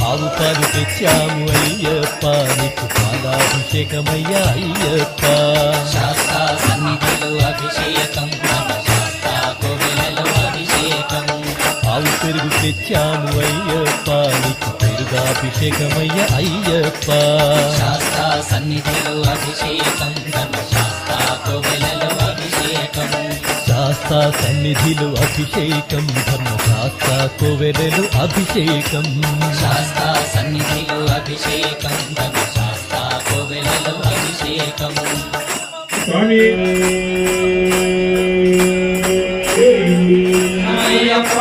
ఆవు పాలు తెచ్చాము అయ్యప్ప నీకు పాలాభిషేకమయ్యా అయ్యప్ప శాస్తా సన్నిధిలో అభిషేకం శాస్తా కోవెలలో అభిషేకం ఆవు పెరుగు తెచ్చాము అయ్యప్ప నీకు పెరుగాభిషేకమయ్యా అయ్యప్ప శాస్తా సన్నిధిలో అభిషేకం శాస్తా కోవెలలో అభిషేకం శాస్తా సన్నిధిలో అభిషేకం ధర్మశాస్త్ర కోవెలలో అభిషేకం శాస్తా సన్నిధిలో అభిషేకం శాస్తా కోవెలలో అభిషేకం స్వామి అయ్యప్ప